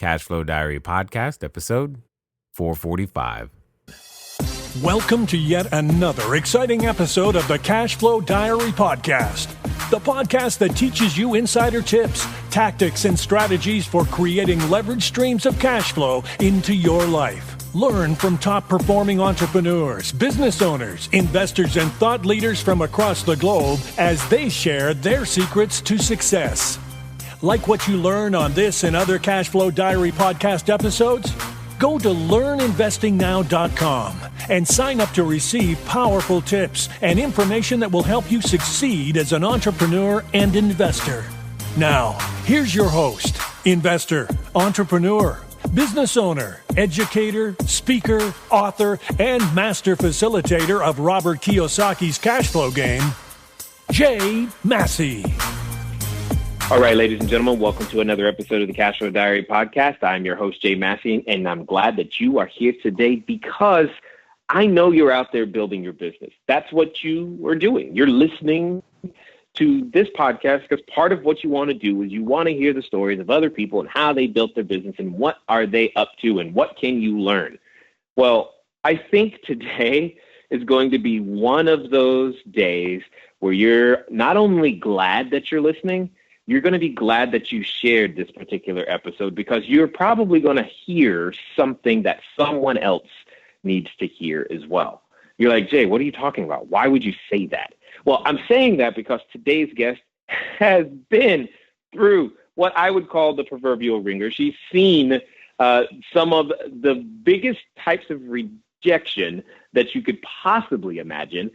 Cashflow Diary Podcast, episode 445. Welcome to yet another exciting episode of the Cashflow Diary Podcast, the podcast that teaches you insider tips, tactics, and strategies for creating leverage streams of cash flow into your life. Learn from top-performing entrepreneurs, business owners, investors, and thought leaders from across the globe as they share their secrets to success. Like what you learn on this and other Cashflow Diary podcast episodes? Go to learninvestingnow.com and sign up to receive powerful tips and information that will help you succeed as an entrepreneur and investor. Now, here's your host, investor, entrepreneur, business owner, educator, speaker, author, and master facilitator of Robert Kiyosaki's cash flow game, Jay Massey. All right, ladies and gentlemen, welcome to another episode of the Cashflow Diary Podcast. I'm your host, Jay Massey, and I'm glad that you are here today because I know you're out there building your business. That's what you are doing. You're listening to this podcast because part of what you want to do is you want to hear the stories of other people and how they built their business and what are they up to and what can you learn. Well, I think today is going to be one of those days where you're not only glad that you're listening, you're going to be glad that you shared this particular episode because you're probably going to hear something that someone else needs to hear as well. You're like, Jay, what are you talking about? Why would you say that? Well, I'm saying that because today's guest has been through what I would call the proverbial ringer. She's seen some of the biggest types of rejection that you could possibly imagine,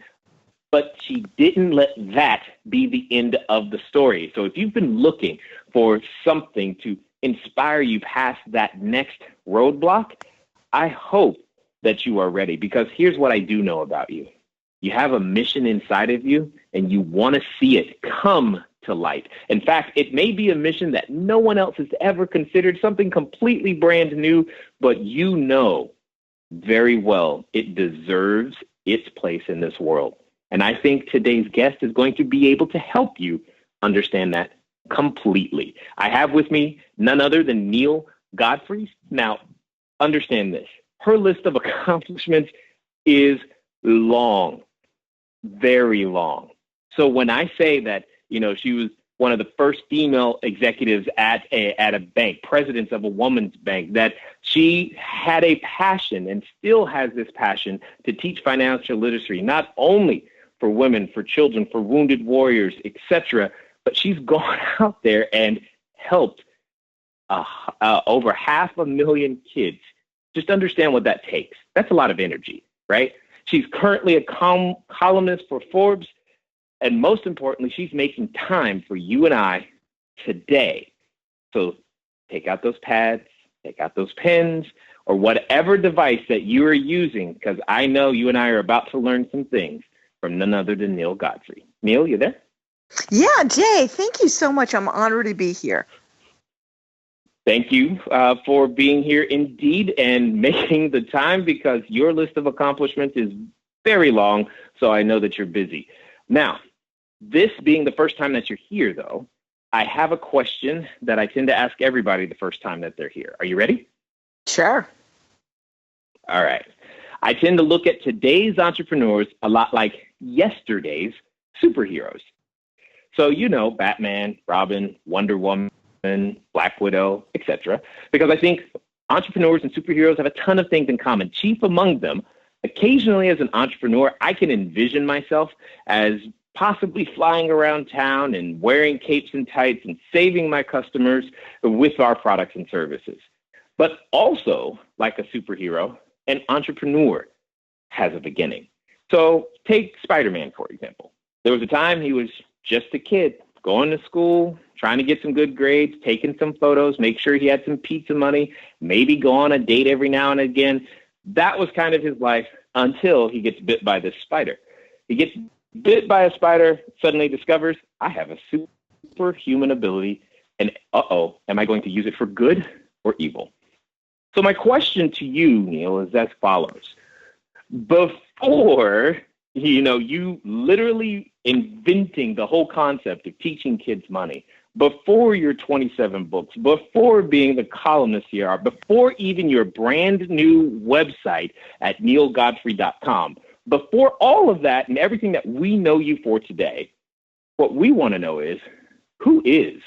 but she didn't let that be the end of the story. So if you've been looking for something to inspire you past that next roadblock, I hope that you are ready because here's what I do know about you. You have a mission inside of you and you want to see it come to light. In fact, it may be a mission that no one else has ever considered, something completely brand new, but you know very well it deserves its place in this world. And I think today's guest is going to be able to help you understand that completely. I have with me none other than Neale Godfrey. Now, understand this. Her list of accomplishments is long, very long. So when I say that, she was one of the first female executives at a bank, presidents of a woman's bank, that she had a passion and still has this passion to teach financial literacy, not only for women, for children, for wounded warriors, etc. But she's gone out there and helped over 500,000 kids. Just understand what that takes. That's a lot of energy, right? She's currently a columnist for Forbes. And most importantly, she's making time for you and I today. So take out those pads, take out those pens, or whatever device that you are using, because I know you and I are about to learn some things from none other than Neale Godfrey. Neale, you there? Yeah, Jay, thank you so much. I'm honored to be here. Thank you for being here indeed and making the time because your list of accomplishments is very long, so I know that you're busy. Now, this being the first time that you're here, though, I have a question that I tend to ask everybody the first time that they're here. Are you ready? Sure. All right. I tend to look at today's entrepreneurs a lot like yesterday's superheroes. So, Batman, Robin, Wonder Woman, Black Widow, etc. Because I think entrepreneurs and superheroes have a ton of things in common. Chief among them, occasionally as an entrepreneur, I can envision myself as possibly flying around town and wearing capes and tights and saving my customers with our products and services. But also, like a superhero, an entrepreneur has a beginning. So take Spider-Man, for example. There was a time he was just a kid going to school, trying to get some good grades, taking some photos, make sure he had some pizza money, maybe go on a date every now and again. That was kind of his life until he gets bit by this spider. He gets bit by a spider, suddenly discovers, I have a superhuman ability, and am I going to use it for good or evil? So my question to you, Neale, is as follows. Before, you literally inventing the whole concept of teaching kids money, before your 27 books, before being the columnist you are, before even your brand new website at nealegodfrey.com, before all of that and everything that we know you for today, what we want to know is, who is?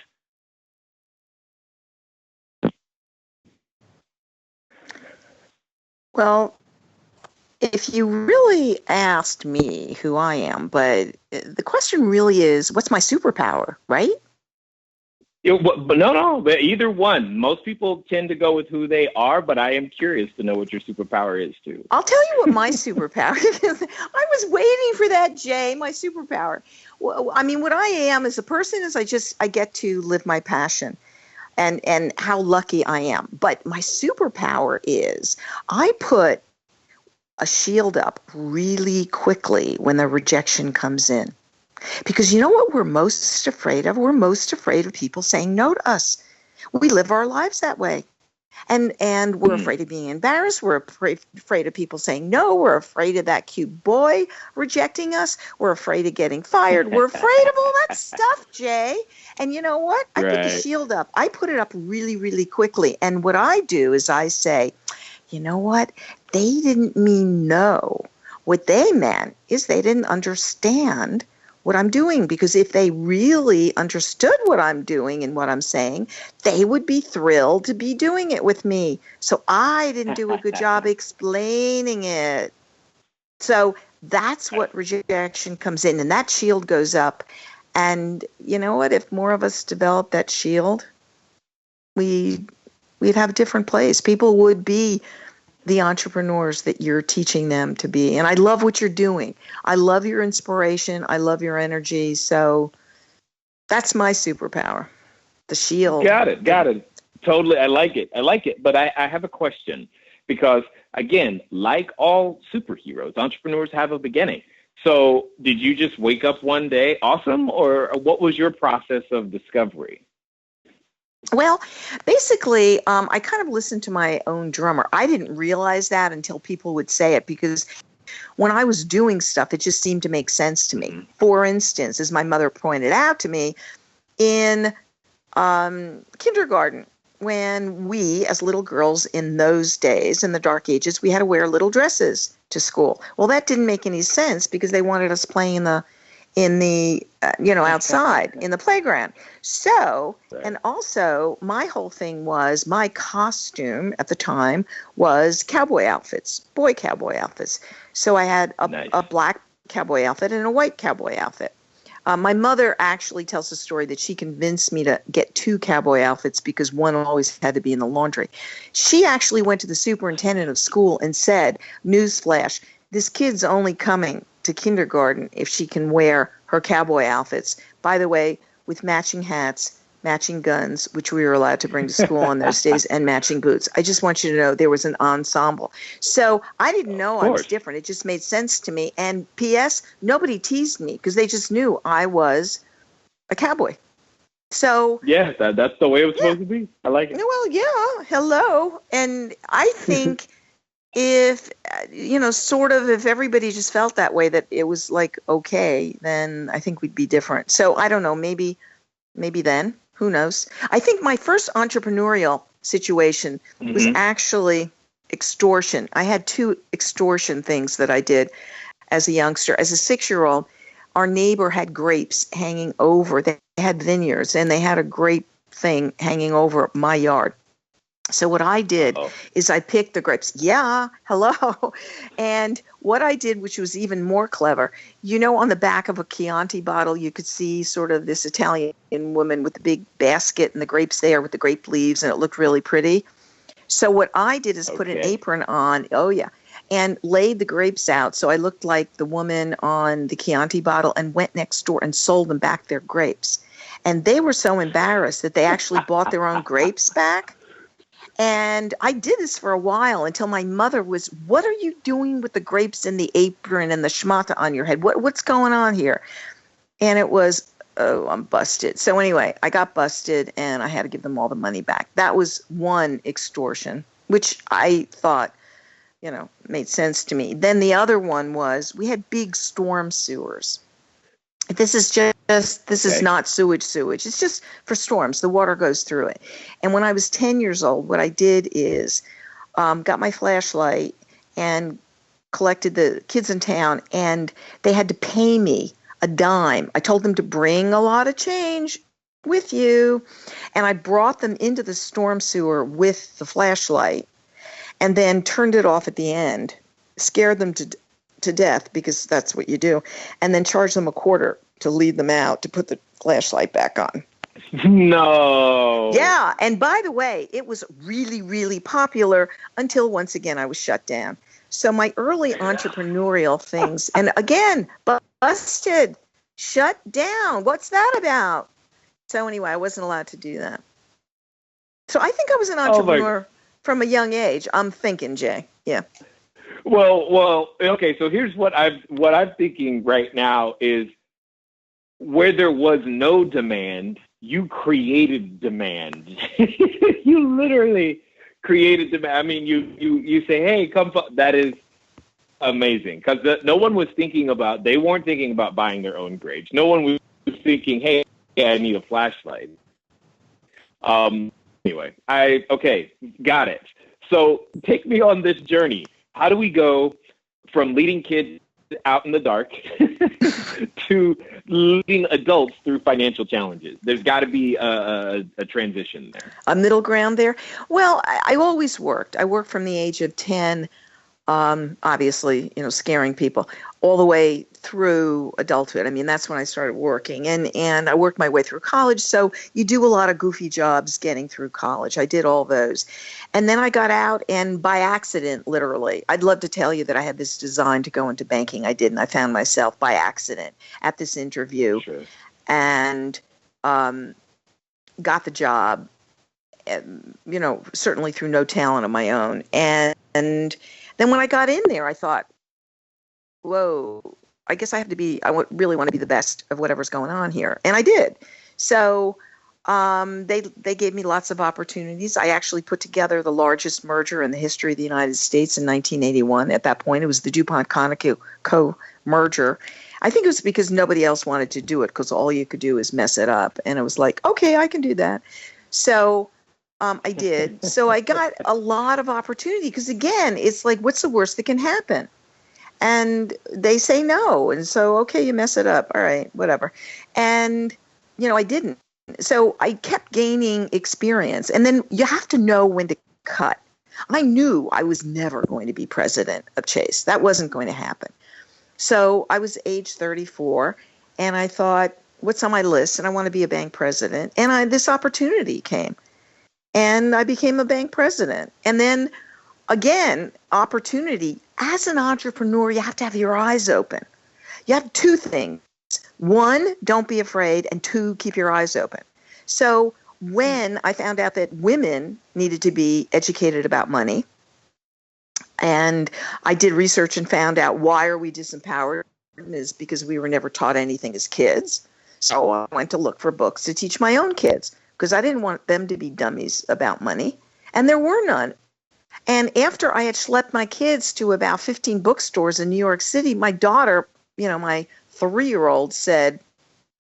Well, if you really asked me who I am, but the question really is, what's my superpower, right? But no, but either one. Most people tend to go with who they are, but I am curious to know what your superpower is too. I'll tell you what my superpower is. I was waiting for that, Jay, my superpower. Well, I mean, what I am as a person is I get to live my passion. And how lucky I am. But my superpower is I put a shield up really quickly when the rejection comes in. Because you know what we're most afraid of? We're most afraid of people saying no to us. We live our lives that way. And we're afraid of being embarrassed. We're afraid of people saying no. We're afraid of that cute boy rejecting us. We're afraid of getting fired. We're afraid of all that stuff, Jay. And you know what? I put the shield up. I put it up really, really quickly. And what I do is I say, you know what? They didn't mean no. What they meant is they didn't understand what I'm doing, because if they really understood what I'm doing and what I'm saying, they would be thrilled to be doing it with me. So I didn't do a good job explaining it. So that's what rejection comes in, and that shield goes up. And you know what? If more of us develop that shield, we'd have a different place. People would be the entrepreneurs that you're teaching them to be. And I love what you're doing. I love your inspiration. I love your energy. So that's my superpower, the shield. Got it. Totally. I like it. But I have a question, because, again, like all superheroes, entrepreneurs have a beginning. So did you just wake up one day awesome, or what was your process of discovery? Well, basically, I kind of listened to my own drummer. I didn't realize that until people would say it, because when I was doing stuff, it just seemed to make sense to me. For instance, as my mother pointed out to me, in kindergarten, when we, as little girls in those days, in the dark ages, we had to wear little dresses to school. Well, that didn't make any sense because they wanted us playing in the outside in the playground. So, and also my whole thing was, my costume at the time was cowboy outfits, boy cowboy outfits. So I had a black cowboy outfit and a white cowboy outfit. My mother actually tells a story that she convinced me to get two cowboy outfits because one always had to be in the laundry. She actually went to the superintendent of school and said, newsflash, this kid's only coming to kindergarten if she can wear her cowboy outfits. By the way, with matching hats, matching guns, which we were allowed to bring to school in those days, and matching boots. I just want you to know there was an ensemble. So I didn't know I was different. It just made sense to me. And P.S., nobody teased me because they just knew I was a cowboy. So yeah, that's the way it was supposed to be. I like it. Well, yeah, hello. And I think if everybody just felt that way, that it was like, okay, then I think we'd be different. So I don't know, maybe then, who knows? I think my first entrepreneurial situation was actually extortion. I had two extortion things that I did as a youngster. As a 6-year-old, our neighbor had grapes hanging over. They had vineyards, and they had a grape thing hanging over my yard. So what I did is I picked the grapes. Yeah, hello. And what I did, which was even more clever, on the back of a Chianti bottle, you could see sort of this Italian woman with the big basket and the grapes there with the grape leaves, and it looked really pretty. So what I did is put an apron on, and laid the grapes out. So I looked like the woman on the Chianti bottle, and went next door and sold them back their grapes. And they were so embarrassed that they actually bought their own grapes back. And I did this for a while until my mother was, what are you doing with the grapes and the apron and the schmata on your head? What's going on here? And it was, I'm busted. So anyway, I got busted and I had to give them all the money back. That was one extortion, which I thought, made sense to me. Then the other one was, we had big storm sewers. This is just This is not sewage. It's just for storms. The water goes through it. And when I was 10 years old, what I did is got my flashlight and collected the kids in town, and they had to pay me a dime. I told them to bring a lot of change with you, and I brought them into the storm sewer with the flashlight and then turned it off at the end, scared them to death, because that's what you do, and then charged them a quarter to lead them out to put the flashlight back on. No. Yeah, and by the way, it was really, really popular until once again I was shut down. So my early entrepreneurial things, and again, busted, shut down. What's that about? So anyway, I wasn't allowed to do that. So I think I was an entrepreneur from a young age. I'm thinking, Jay. Yeah. Well. Okay. So here's what I'm thinking right now is, where there was no demand, you created demand. You literally created demand. I mean, you say, hey, come. That is amazing, because no one was thinking about. They weren't thinking about buying their own grapes. No one was thinking, hey, I need a flashlight. Anyway, got it. So take me on this journey. How do we go from leading kids out in the dark to leading adults through financial challenges? There's got to be a transition there. A middle ground there? Well, I always worked. I worked from the age of 10, obviously, scaring people, all the way through adulthood. I mean, that's when I started working, and I worked my way through college. So you do a lot of goofy jobs getting through college. I did all those. And then I got out, and by accident, literally, I'd love to tell you that I had this design to go into banking. I didn't. I found myself by accident at this interview. Sure. And got the job, certainly through no talent of my own. And then when I got in there, I thought, whoa, I guess I really want to be the best of whatever's going on here. And I did. So they gave me lots of opportunities. I actually put together the largest merger in the history of the United States in 1981. At that point, it was the DuPont-Conoco merger. I think it was because nobody else wanted to do it, because all you could do is mess it up. And it was like, okay, I can do that. So I did. So I got a lot of opportunity, because, again, it's like, what's the worst that can happen? And they say no. And so, okay, you mess it up. All right, whatever. And, I didn't. So I kept gaining experience. And then you have to know when to cut. I knew I was never going to be president of Chase. That wasn't going to happen. So I was age 34, and I thought, what's on my list? And I want to be a bank president. And this opportunity came. And I became a bank president. And then, again, opportunity. As an entrepreneur, you have to have your eyes open. You have two things. One, don't be afraid. And two, keep your eyes open. So when I found out that women needed to be educated about money, and I did research and found out, why are we disempowered? Is because we were never taught anything as kids. So I went to look for books to teach my own kids, because I didn't want them to be dummies about money. And there were none. And after I had schlepped my kids to about 15 bookstores in New York City, my daughter, my 3-year-old, said,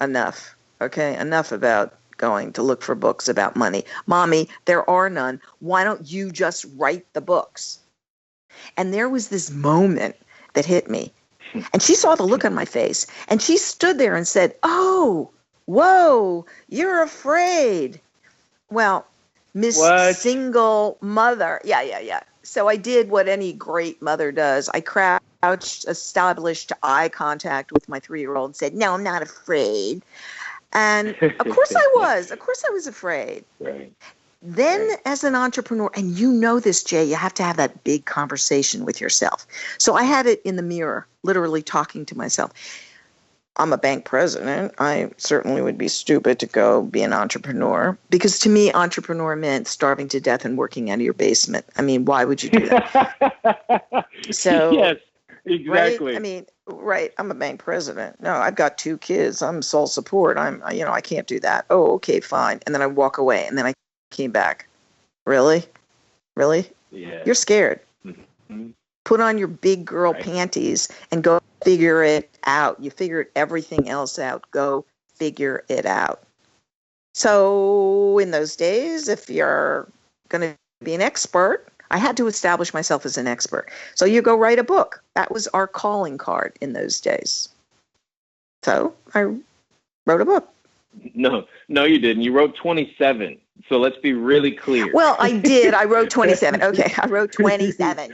enough. Okay, enough about going to look for books about money. Mommy, there are none. Why don't you just write the books? And there was this moment that hit me. And she saw the look on my face. And she stood there and said, oh, whoa, you're afraid. Well, Miss Single Mother. Yeah. So I did what any great mother does. I crouched, established eye contact with my 3-year-old, and said, no, I'm not afraid. And of course I was. Of course I was afraid. Right. Then as an entrepreneur, and you know this, Jay, you have to have that big conversation with yourself. So I had it in the mirror, literally talking to myself. I'm a bank president. I certainly would be stupid to go be an entrepreneur, because to me, entrepreneur meant starving to death and working out of your basement. I mean, why would you do that? So yes, exactly. Right? I mean, right. I'm a bank president. No, I've got 2 kids. I'm sole support. I can't do that. Oh, okay, fine. And then I walk away, and then I came back. Really? Yeah. You're scared. Mm-hmm. Put on your big girl panties and go figure it out. You figured everything else out. Go figure it out. So in those days, if you're going to be an expert, I had to establish myself as an expert. So you go write a book. That was our calling card in those days. So I wrote a book. No, you didn't. You wrote 27. So let's be really clear. Well, I did. I wrote 27. Okay, I wrote 27.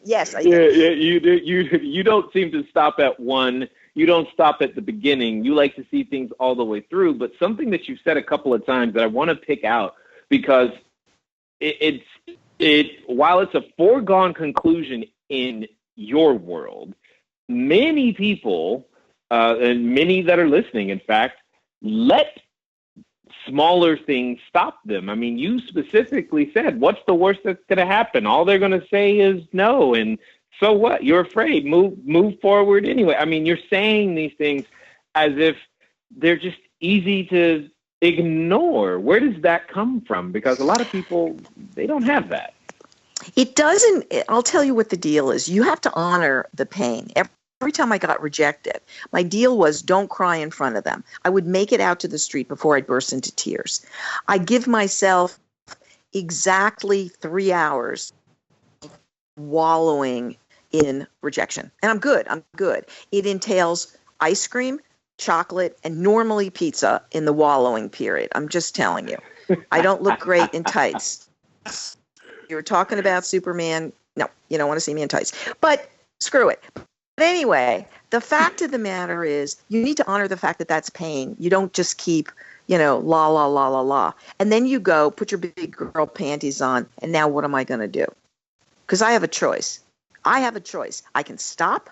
Yes, I did. Yeah, you do. You don't seem to stop at one. You don't stop at the beginning. You like to see things all the way through. But something that you've said a couple of times that I want to pick out, because while it's a foregone conclusion in your world, many people and many that are listening, in fact, let smaller things stop them. I mean, you specifically said, what's the worst that's going to happen? All they're going to say is no. And so what? You're afraid. Move forward anyway. I mean, you're saying these things as if they're just easy to ignore. Where does that come from? Because a lot of people, they don't have that. It doesn't. I'll tell you what the deal is. You have to honor the pain. Every time I got rejected, my deal was don't cry in front of them. I would make it out to the street before I'd burst into tears. I give myself exactly 3 hours wallowing in rejection. And I'm good. It entails ice cream, chocolate, and normally pizza in the wallowing period. I'm just telling you. I don't look great in tights. You were talking about Superman. No, you don't want to see me in tights. But screw it. But anyway, the fact of the matter is you need to honor the fact that that's pain. You don't just keep, la, la, la, la, la. And then you go, put your big girl panties on, and now what am I going to do? Because I have a choice. I can stop,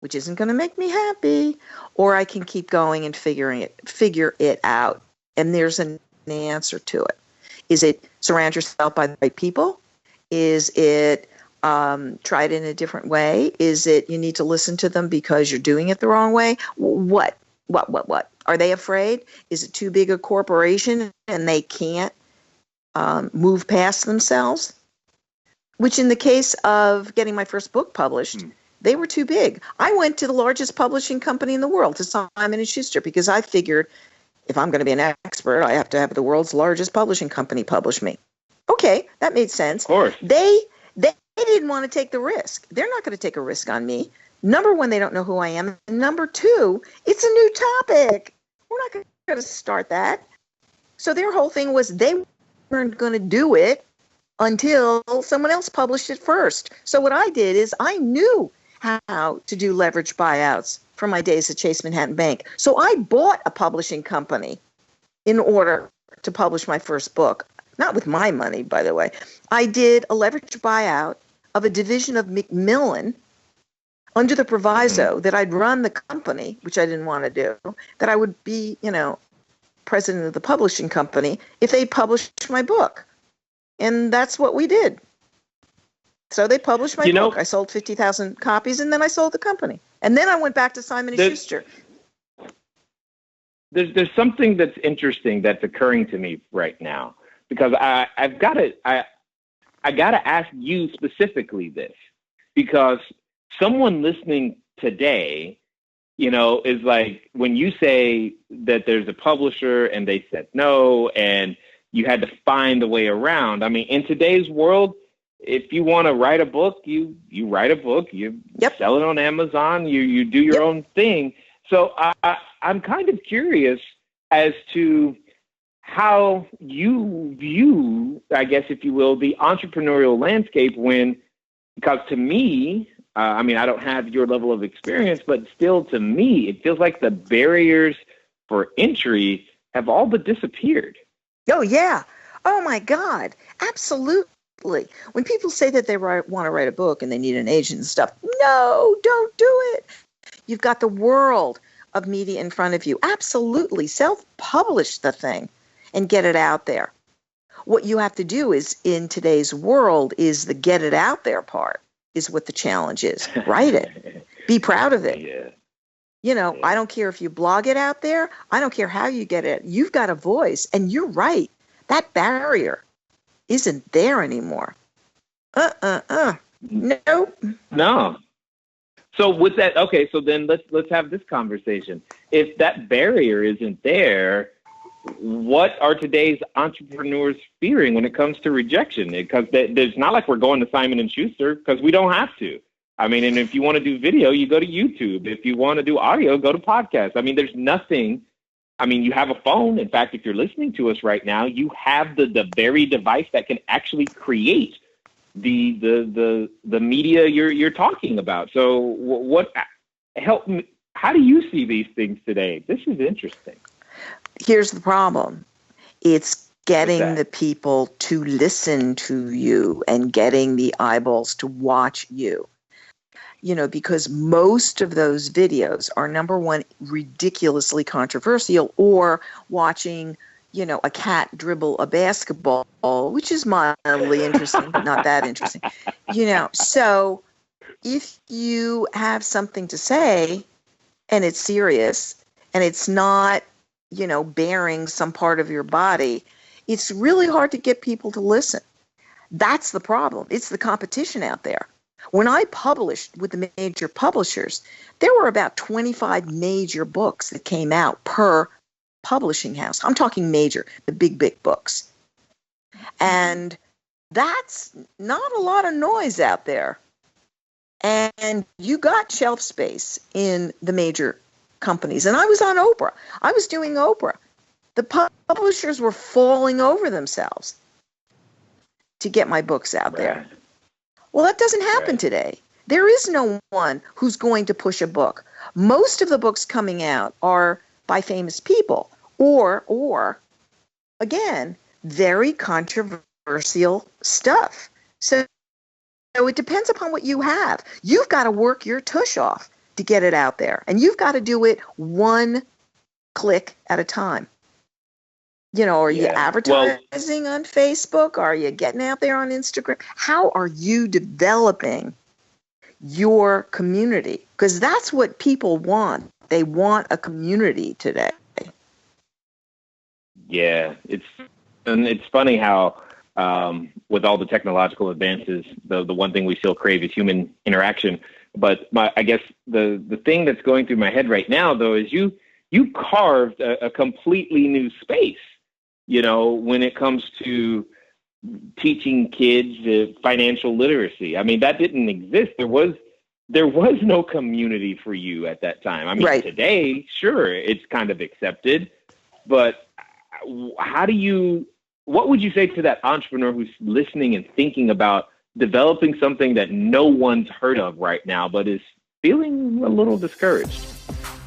which isn't going to make me happy, or I can keep going and figure it out. And there's an answer to it. Is it surround yourself by the right people? Is it try it in a different way? Is it you need to listen to them because you're doing it the wrong way? What? Are they afraid? Is it too big a corporation and they can't move past themselves? Which in the case of getting my first book published, they were too big. I went to the largest publishing company in the world, to Simon & Schuster, because I figured if I'm going to be an expert, I have to have the world's largest publishing company publish me. Okay, that made sense. Of course. They didn't want to take the risk. They're not going to take a risk on me. Number one, they don't know who I am. And number two, it's a new topic. We're not going to start that. So their whole thing was they weren't going to do it until someone else published it first. So what I did is I knew how to do leverage buyouts from my days at Chase Manhattan Bank. So I bought a publishing company in order to publish my first book. Not with my money, by the way. I did a leverage buyout of a division of Macmillan under the proviso that I'd run the company, which I didn't want to do, that I would be, president of the publishing company if they published my book. And that's what we did. So they published my book. I sold 50,000 copies, and then I sold the company. And then I went back to Simon & Schuster. There's something that's interesting that's occurring to me right now, because I got to ask you specifically this, because someone listening today, is like, when you say that there's a publisher and they said no, and you had to find a way around. I mean, in today's world, if you want to write a book, you write a book, you sell it on Amazon, you do your own thing. So I'm kind of curious as to how you view, I guess, if you will, the entrepreneurial landscape because to me, I don't have your level of experience, but still to me, it feels like the barriers for entry have all but disappeared. Oh, yeah. Oh, my God. Absolutely. When people say that they want to write a book and they need an agent and stuff, no, don't do it. You've got the world of media in front of you. Absolutely. Self-publish the thing and get it out there. What you have to do is, in today's world, is the get it out there part is what the challenge is. Write it. Be proud of it. Yeah. I don't care if you blog it out there. I don't care how you get it. You've got a voice, and you're right. That barrier isn't there anymore. Nope. No. So with that, okay, so then let's have this conversation. If that barrier isn't there, what are today's entrepreneurs fearing when it comes to rejection? Because there's not like we're going to Simon and Schuster, because we don't have to. I mean, and if you want to do video, you go to YouTube. If you want to do audio, go to podcasts. I mean, there's nothing. I mean, you have a phone. In fact, if you're listening to us right now, you have the very device that can actually create the media you're talking about. So what help me? How do you see these things today? This is interesting. Here's the problem. It's getting the people to listen to you and getting the eyeballs to watch you. You know, because most of those videos are, number one, ridiculously controversial, or watching, you know, a cat dribble a basketball, which is mildly interesting, but not that interesting. You know, so if you have something to say and it's serious and it's not, you know, bearing some part of your body, it's really hard to get people to listen. That's the problem. It's the competition out there. When I published with the major publishers, there were about 25 major books that came out per publishing house. I'm talking major, the big books. And that's not a lot of noise out there. And you got shelf space in the major companies. And I was on Oprah. I was doing Oprah. The publishers were falling over themselves to get my books out there. Well, that doesn't happen today. There is no one who's going to push a book. Most of the books coming out are by famous people or again, very controversial stuff. So it depends upon what you have. You've got to work your tush off to get it out there. And you've got to do it one click at a time. You know, are you advertising on Facebook? Are you getting out there on Instagram? How are you developing your community? Because that's what people want. They want a community today. Yeah, it's funny how with all the technological advances, the one thing we still crave is human interaction. But I guess the thing that's going through my head right now, though, is you carved a completely new space. You know, when it comes to teaching kids financial literacy, I mean, that didn't exist. There was no community for you at that time. I mean, today, sure, it's kind of accepted, but what would you say to that entrepreneur who's listening and thinking about developing something that no one's heard of right now, but is feeling a little discouraged?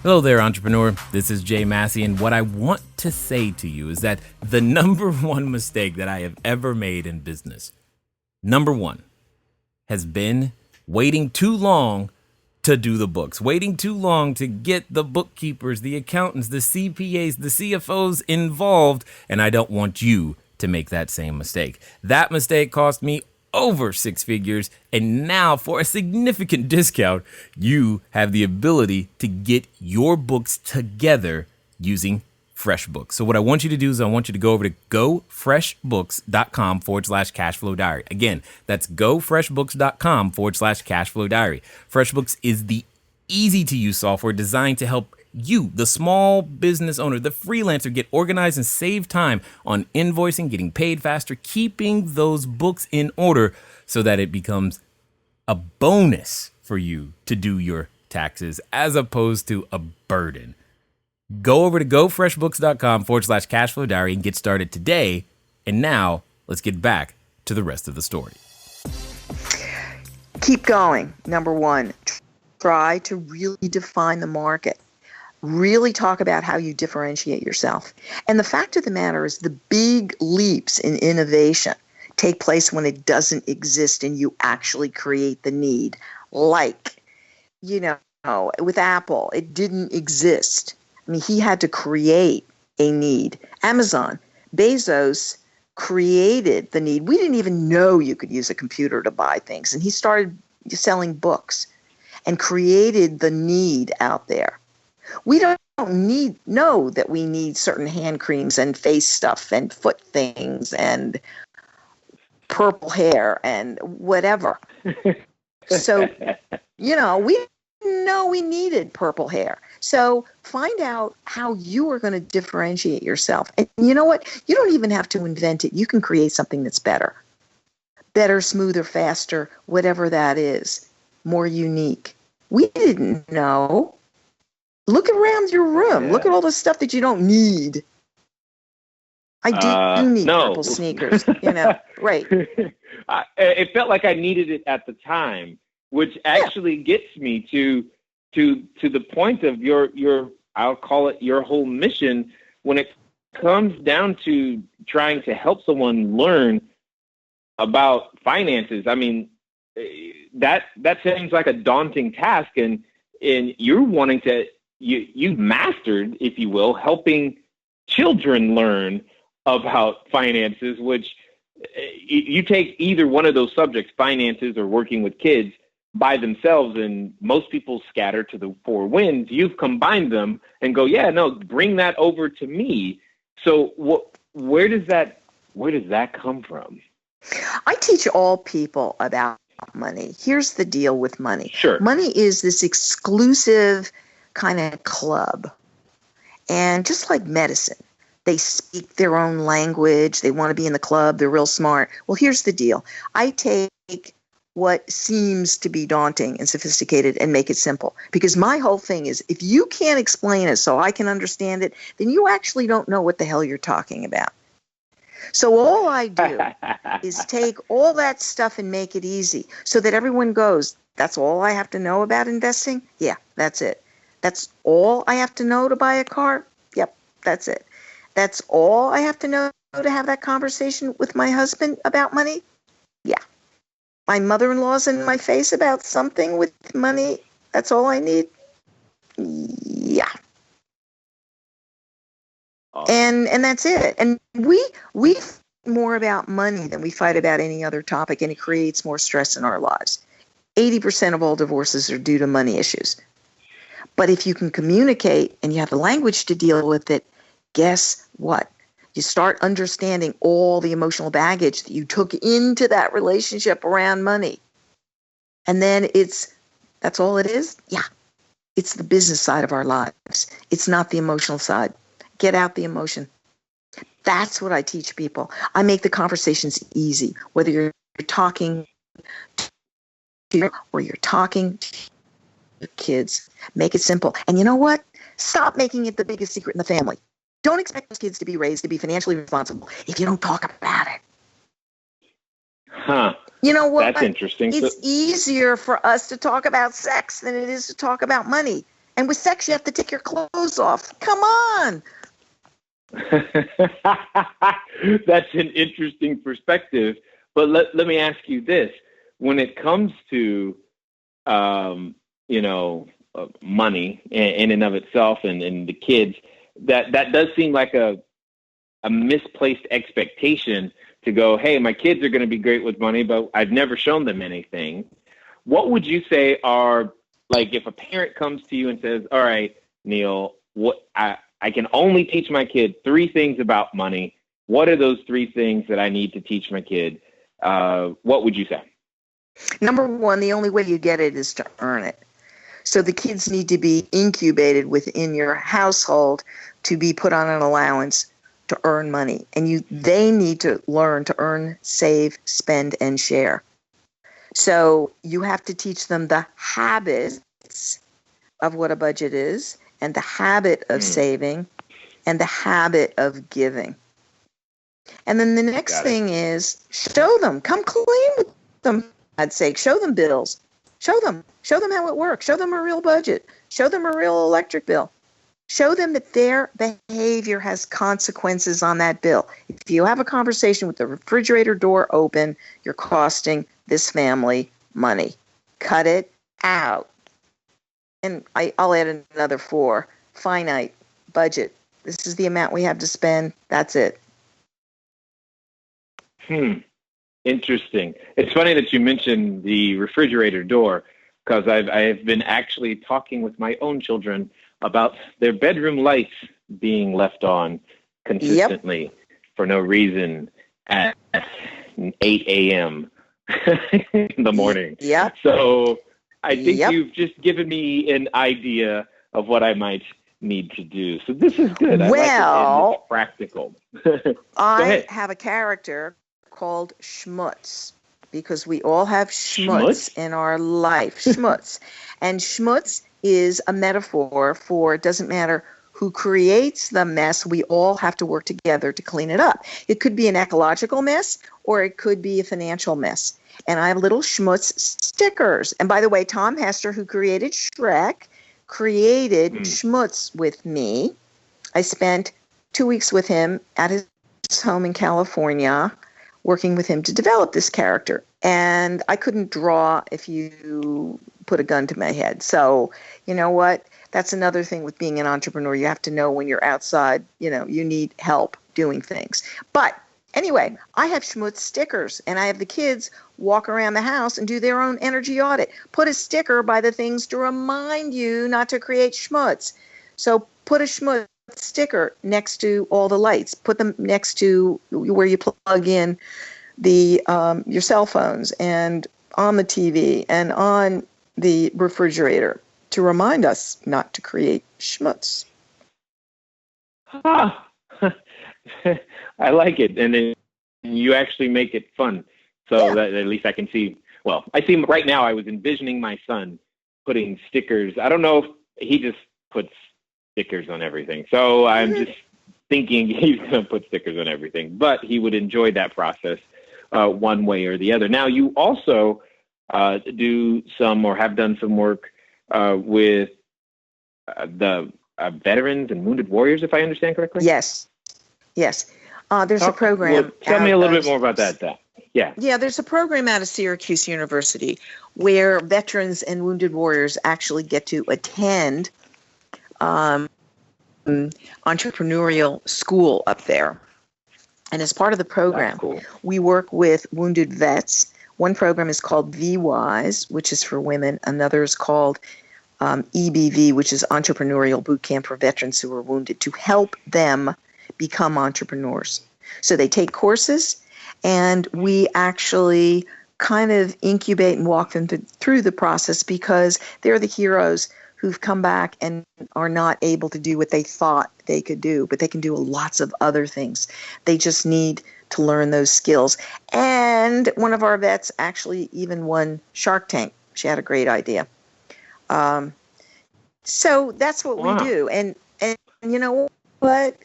Hello there, entrepreneur. This is Jay Massey, and what I want to say to you is that the number one mistake that I have ever made in business, number one, has been waiting too long to do the books, waiting too long to get the bookkeepers, the accountants, the CPAs, the CFOs involved, and I don't want you to make that same mistake. That mistake cost me over 6 figures, and now for a significant discount, you have the ability to get your books together using FreshBooks. So what I want you to do is I want you to go over to gofreshbooks.com/cashflow diary. Again, that's gofreshbooks.com/cashflow diary. FreshBooks is the easy to use software designed to help you, the small business owner, the freelancer, get organized and save time on invoicing, getting paid faster, keeping those books in order so that it becomes a bonus for you to do your taxes as opposed to a burden. Go over to gofreshbooks.com/cashflow diary and get started today. And now let's get back to the rest of the story. Keep going. Number one, try to really define the market. Really talk about how you differentiate yourself. And the fact of the matter is the big leaps in innovation take place when it doesn't exist and you actually create the need. Like, you know, with Apple, it didn't exist. I mean, he had to create a need. Amazon, Bezos created the need. We didn't even know you could use a computer to buy things. And he started selling books and created the need out there. We don't know that we need certain hand creams and face stuff and foot things and purple hair and whatever. So, you know, we didn't know we needed purple hair. So find out how you are going to differentiate yourself. And you know what? You don't even have to invent it. You can create something that's better, smoother, faster, whatever that is, more unique. We didn't know. Look around your room. Yeah. Look at all the stuff that you don't need. I do need purple sneakers, right. It felt like I needed it at the time, which actually gets me to the point of your I'll call it your whole mission when it comes down to trying to help someone learn about finances. I mean, that seems like a daunting task, and you're wanting to you've mastered, if you will, helping children learn about finances, which you take either one of those subjects, finances or working with kids, by themselves, and most people scatter to the four winds. You've combined them and go, yeah, no, bring that over to me. So where does that come from? I teach all people about money. Here's the deal with money. Sure. Money is this exclusive kind of club. And just like medicine, they speak their own language. They want to be in the club. They're real smart. Well, here's the deal. I take what seems to be daunting and sophisticated and make it simple. Because my whole thing is, if you can't explain it so I can understand it, then you actually don't know what the hell you're talking about. So all I do is take all that stuff and make it easy so that everyone goes, that's all I have to know about investing? Yeah, that's it. That's all I have to know to buy a car? Yep, that's it. That's all I have to know to have that conversation with my husband about money? Yeah. My mother-in-law's in my face about something with money? That's all I need? Yeah. And that's it. And we fight more about money than we fight about any other topic, and it creates more stress in our lives. 80% of all divorces are due to money issues. But if you can communicate and you have the language to deal with it, guess what? You start understanding all the emotional baggage that you took into that relationship around money. And then that's all it is? Yeah. It's the business side of our lives. It's not the emotional side. Get out the emotion. That's what I teach people. I make the conversations easy, whether you're talking to or you're talking to your kids. Make it simple. And you know what? Stop making it the biggest secret in the family. Don't expect those kids to be raised to be financially responsible if you don't talk about it. Huh. You know what? That's interesting. It's easier for us to talk about sex than it is to talk about money. And with sex, you have to take your clothes off. Come on. That's an interesting perspective. But let me ask you this. When it comes to, money in and of itself and the kids, that does seem like a misplaced expectation to go, hey, my kids are going to be great with money, but I've never shown them anything. What would you say are, like, if a parent comes to you and says, all right, Neale, I can only teach my kid 3 things about money. What are those 3 things that I need to teach my kid? What would you say? Number 1, the only way you get it is to earn it. So the kids need to be incubated within your household to be put on an allowance to earn money. And they need to learn to earn, save, spend, and share. So you have to teach them the habits of what a budget is, and the habit of saving, and the habit of giving. And then the next thing is show them. Come clean with them, for God's sake. Show them bills. Show them how it works. Show them a real budget. Show them a real electric bill. Show them that their behavior has consequences on that bill. If you have a conversation with the refrigerator door open, you're costing this family money. Cut it out. And I'll add another 4. Finite budget. This is the amount we have to spend. That's it. Interesting. It's funny that you mentioned the refrigerator door, because I've been actually talking with my own children about their bedroom lights being left on consistently for no reason at 8 a.m. in the morning. Yeah. So I think Yep. you've just given me an idea of what I might need to do. So this is good. I like it, and it's practical. Go I ahead. have a character called Schmutz because we all have Schmutz? schmutz in our life. Schmutz. And schmutz is a metaphor for it doesn't matter who creates the mess, we all have to work together to clean it up. It could be an ecological mess or it could be a financial mess. And I have little schmutz stickers. And by the way, Tom Hester, who created Shrek, created Schmutz with me. I spent 2 weeks with him at his home in California, working with him to develop this character. And I couldn't draw if you put a gun to my head. So, you know what? That's another thing with being an entrepreneur. You have to know when you're outside, you need help doing things. But anyway, I have schmutz stickers, and I have the kids walk around the house and do their own energy audit. Put a sticker by the things to remind you not to create schmutz. So put a schmutz sticker next to all the lights. Put them next to where you plug in the your cell phones and on the TV and on the refrigerator to remind us not to create schmutz. I like it. And then you actually make it fun. So that at least I can see. Well, I see right now I was envisioning my son putting stickers. I don't know if he just puts stickers on everything. So I'm just thinking he's going to put stickers on everything. But he would enjoy that process one way or the other. Now, you also do some or have done some work with the veterans and wounded warriors, if I understand correctly? Yes. There's a program. Well, tell me a little bit more about that. Yeah. Yeah, there's a program out of Syracuse University where veterans and wounded warriors actually get to attend entrepreneurial school up there. And as part of the program, we work with wounded vets. One program is called VWise, which is for women. Another is called EBV, which is Entrepreneurial Boot Camp for Veterans who are wounded, to help them become entrepreneurs. So they take courses, and we actually kind of incubate and walk them through the process because they're the heroes who've come back and are not able to do what they thought they could do, but they can do lots of other things. They just need to learn those skills. And one of our vets actually even won Shark Tank. She had a great idea. So that's what we do. And you know what?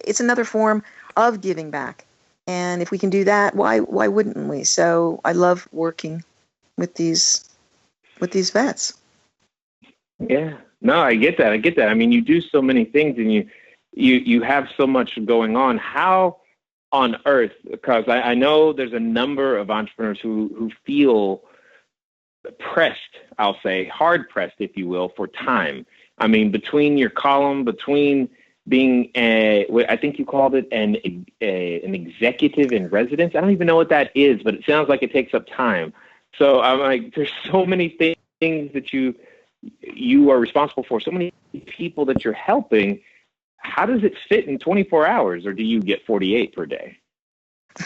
It's another form of giving back. And if we can do that, why wouldn't we? So I love working with these vets. Yeah. No, I get that. I mean, you do so many things and you have so much going on. How on earth, because I know there's a number of entrepreneurs who feel pressed, I'll say, hard pressed, if you will, for time. I mean, between your column, between being I think you called it an executive in residence. I don't even know what that is, but it sounds like it takes up time. So I'm like, there's so many things that you are responsible for, so many people that you're helping. How does it fit in 24 hours, or do you get 48 per day?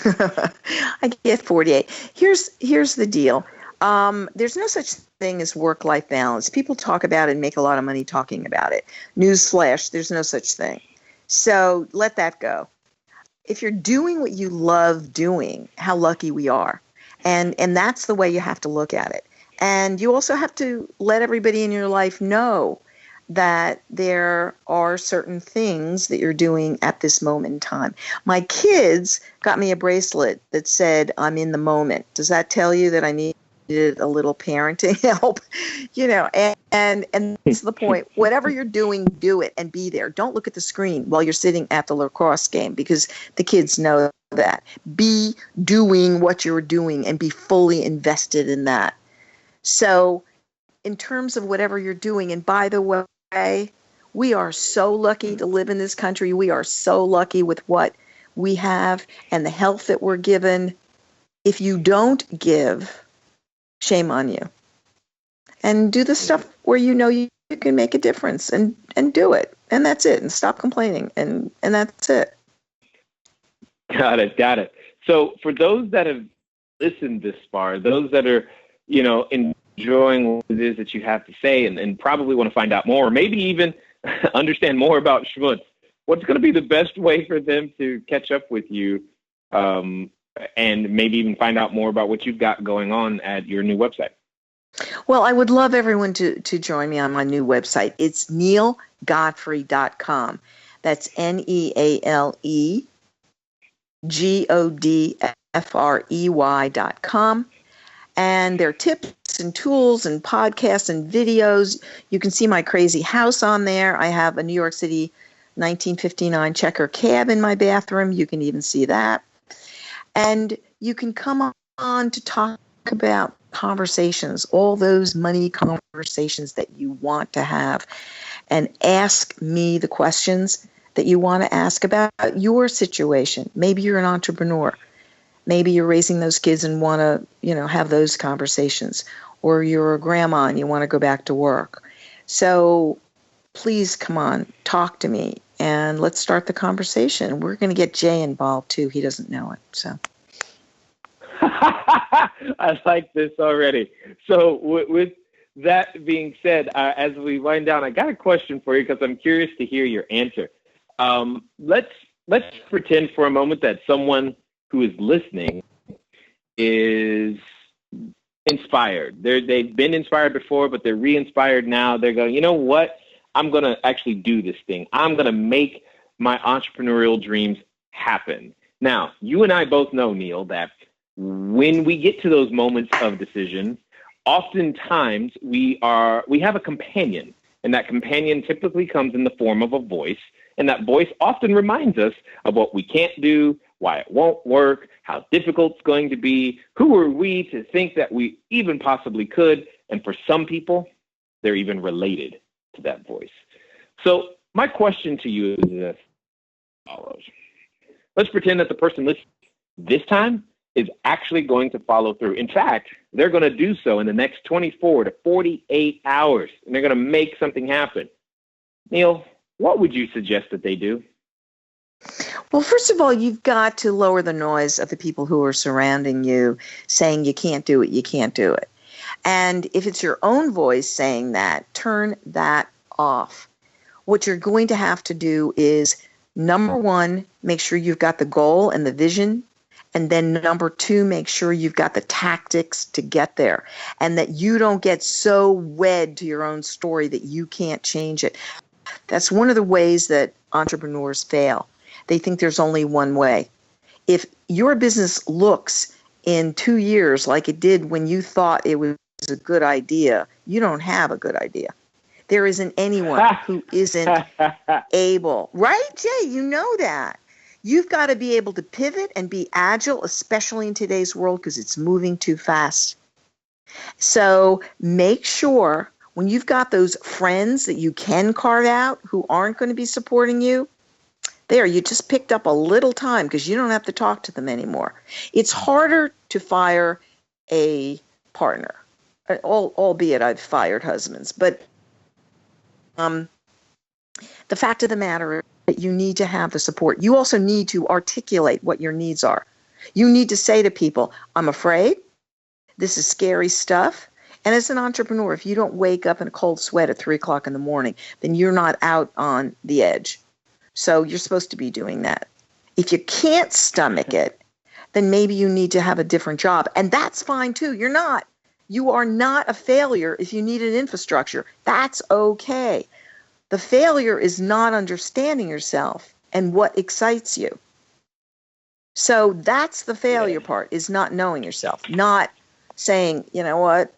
I get 48. Here's the deal. There's no such thing as work-life balance. People talk about it and make a lot of money talking about it. Newsflash, there's no such thing. So let that go. If you're doing what you love doing, how lucky we are. And that's the way you have to look at it. And you also have to let everybody in your life know that there are certain things that you're doing at this moment in time. My kids got me a bracelet that said, "I'm in the moment." Does that tell you that I needed a little parenting help? And that's the point. Whatever you're doing, do it and be there. Don't look at the screen while you're sitting at the lacrosse game, because the kids know that. Be doing what you're doing and be fully invested in that. So in terms of whatever you're doing, and by the way, we are so lucky to live in this country. We are so lucky with what we have and the health that we're given. If you don't give, shame on you. And do the stuff where you know you can make a difference, and do it. And that's it. And stop complaining. And that's it. Got it. So for those that have listened this far, those that are, enjoying what it is that you have to say and probably want to find out more, or maybe even understand more about Schmutz, what's going to be the best way for them to catch up with you and maybe even find out more about what you've got going on at your new website? Well, I would love everyone to join me on my new website. It's nealegodfrey.com. That's NealeGodfrey.com. And there are tips and tools and podcasts and videos. You can see my crazy house on there. I have a New York City 1959 checker cab in my bathroom. You can even see that. And you can come on to talk about conversations, all those money conversations that you want to have, and ask me the questions that you want to ask about your situation. Maybe you're an entrepreneur. Maybe you're raising those kids and want to, have those conversations, or you're a grandma and you want to go back to work. So please come on, talk to me, and let's start the conversation. We're going to get Jay involved too. He doesn't know it, so. I like this already. So with that being said, as we wind down, I got a question for you because I'm curious to hear your answer. Let's pretend for a moment that someone who is listening is inspired. They've been inspired before, but they're re-inspired now. They're going, you know what? I'm going to actually do this thing. I'm going to make my entrepreneurial dreams happen. Now, you and I both know, Neale, that when we get to those moments of decision, oftentimes we have a companion, and that companion typically comes in the form of a voice, and that voice often reminds us of what we can't do, why it won't work, how difficult it's going to be, who are we to think that we even possibly could, and for some people, they're even related to that voice. So my question to you is as follows. Let's pretend that the person listening this time is actually going to follow through. In fact, they're going to do so in the next 24 to 48 hours, and they're going to make something happen. Neale, what would you suggest that they do? Well, first of all, you've got to lower the noise of the people who are surrounding you saying you can't do it, you can't do it. And if it's your own voice saying that, turn that off. What you're going to have to do is, number one, make sure you've got the goal and the vision. And then number two, make sure you've got the tactics to get there, and that you don't get so wed to your own story that you can't change it. That's one of the ways that entrepreneurs fail. They think there's only one way. If your business looks in 2 years like it did when you thought it was a good idea, you don't have a good idea. There isn't anyone who isn't able. Right, Jay? You know that. You've got to be able to pivot and be agile, especially in today's world, because it's moving too fast. So make sure when you've got those friends that you can carve out who aren't going to be supporting you, there, you just picked up a little time because you don't have to talk to them anymore. It's harder to fire a partner, albeit I've fired husbands. But the fact of the matter is that you need to have the support. You also need to articulate what your needs are. You need to say to people, I'm afraid. This is scary stuff. And as an entrepreneur, if you don't wake up in a cold sweat at 3 o'clock in the morning, then you're not out on the edge. So you're supposed to be doing that. If you can't stomach it, then maybe you need to have a different job. And that's fine too. You are not a failure if you need an infrastructure. That's okay. The failure is not understanding yourself and what excites you. So that's the failure part, is not knowing yourself, not saying, you know what,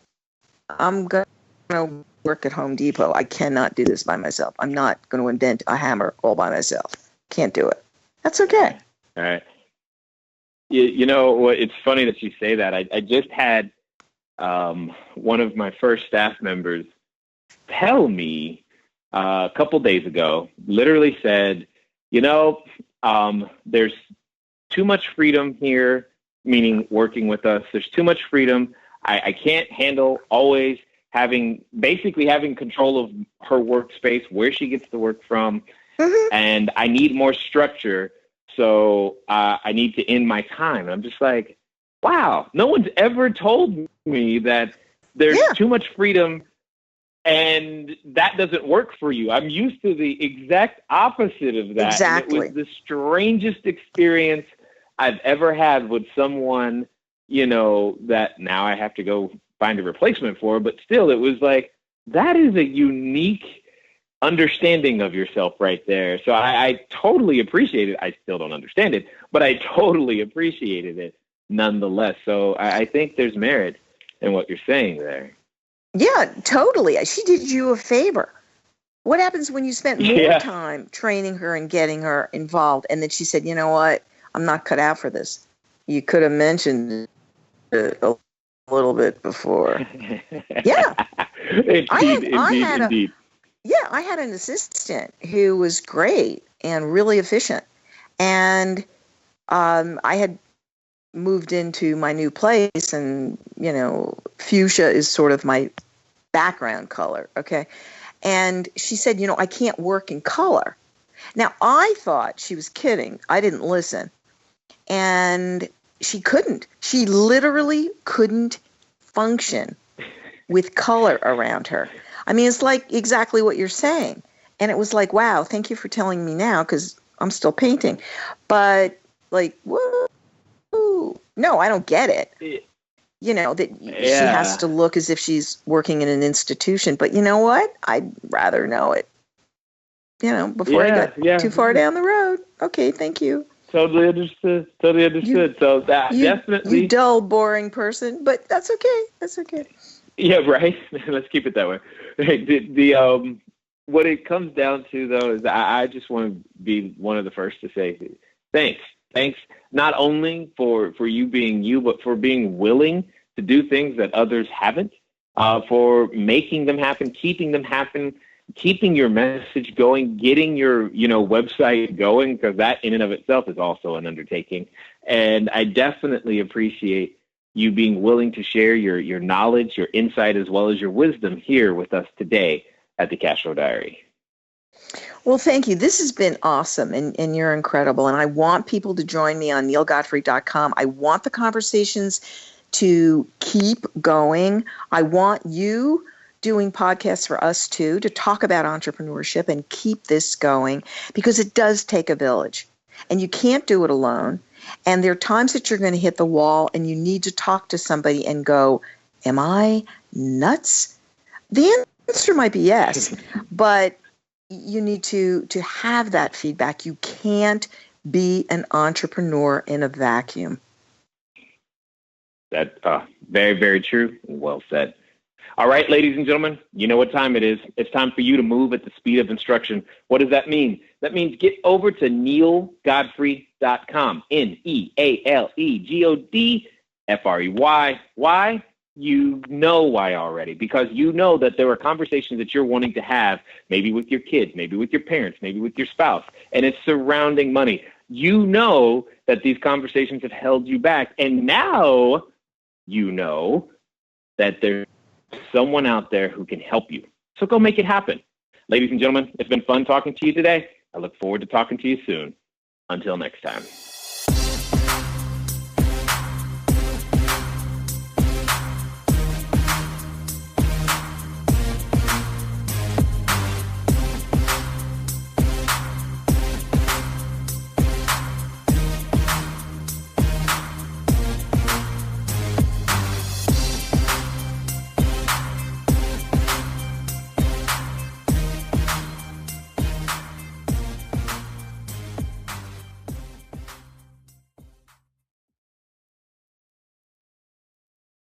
I'm going to work at Home Depot. I cannot do this by myself. I'm not going to invent a hammer all by myself. Can't do it. That's okay. All right. You know what? It's funny that you say that. I just had one of my first staff members tell me a couple days ago, literally said, there's too much freedom here, meaning working with us. There's too much freedom. I can't handle always having control of her workspace, where she gets the work from. Mm-hmm. And I need more structure. So I need to end my time. And I'm just like, wow, no one's ever told me that There's Yeah. too much freedom, and that doesn't work for you. I'm used to the exact opposite of that. Exactly. And it was the strangest experience I've ever had with someone, that now I have to go find a replacement for. But still, it was like, that is a unique understanding of yourself right there. So I totally appreciate it. I still don't understand it, but I totally appreciated it nonetheless. So I think there's merit in what you're saying there. Yeah, totally. She did you a favor. What happens when you spent more time training her and getting her involved, and then she said, you know what, I'm not cut out for this? You could have mentioned it a little bit before. Yeah. Indeed. I had an assistant who was great and really efficient. And I had moved into my new place, and, fuchsia is sort of my background color. Okay. And she said, I can't work in color. Now, I thought she was kidding. I didn't listen. And she couldn't. She literally couldn't function with color around her. I mean, it's like exactly what you're saying. And it was like, wow, thank you for telling me now, because I'm still painting. But like, whoa, no, I don't get it. That she has to look as if she's working in an institution. But you know what? I'd rather know it, before I got too far down the road. Okay, thank you. Totally understood. So that definitely... You dull, boring person, but that's okay. Yeah, right. Let's keep it that way. The what it comes down to, though, is I just want to be one of the first to say thanks. Thanks not only for you being you, but for being willing to do things that others haven't, for making them happen, keeping them happen, keeping your message going, getting your website going, because that in and of itself is also an undertaking. And I definitely appreciate you being willing to share your knowledge, your insight, as well as your wisdom here with us today at the Cashflow Diary. Well, thank you. This has been awesome, and you're incredible. And I want people to join me on nealegodfrey.com. I want the conversations to keep going. I want you doing podcasts for us too, to talk about entrepreneurship and keep this going, because it does take a village, and you can't do it alone. And there are times that you're going to hit the wall and you need to talk to somebody and go, am I nuts? The answer might be yes, but you need to have that feedback. You can't be an entrepreneur in a vacuum. That's very, very true. Well said. All right, ladies and gentlemen, you know what time it is. It's time for you to move at the speed of instruction. What does that mean? That means get over to nealegodfrey.com, NealeGodfrey. Why? You know why already, because you know that there are conversations that you're wanting to have, maybe with your kids, maybe with your parents, maybe with your spouse, and it's surrounding money. You know that these conversations have held you back, and now you know that there's someone out there who can help you. So go make it happen. Ladies and gentlemen, it's been fun talking to you today. I look forward to talking to you soon. Until next time.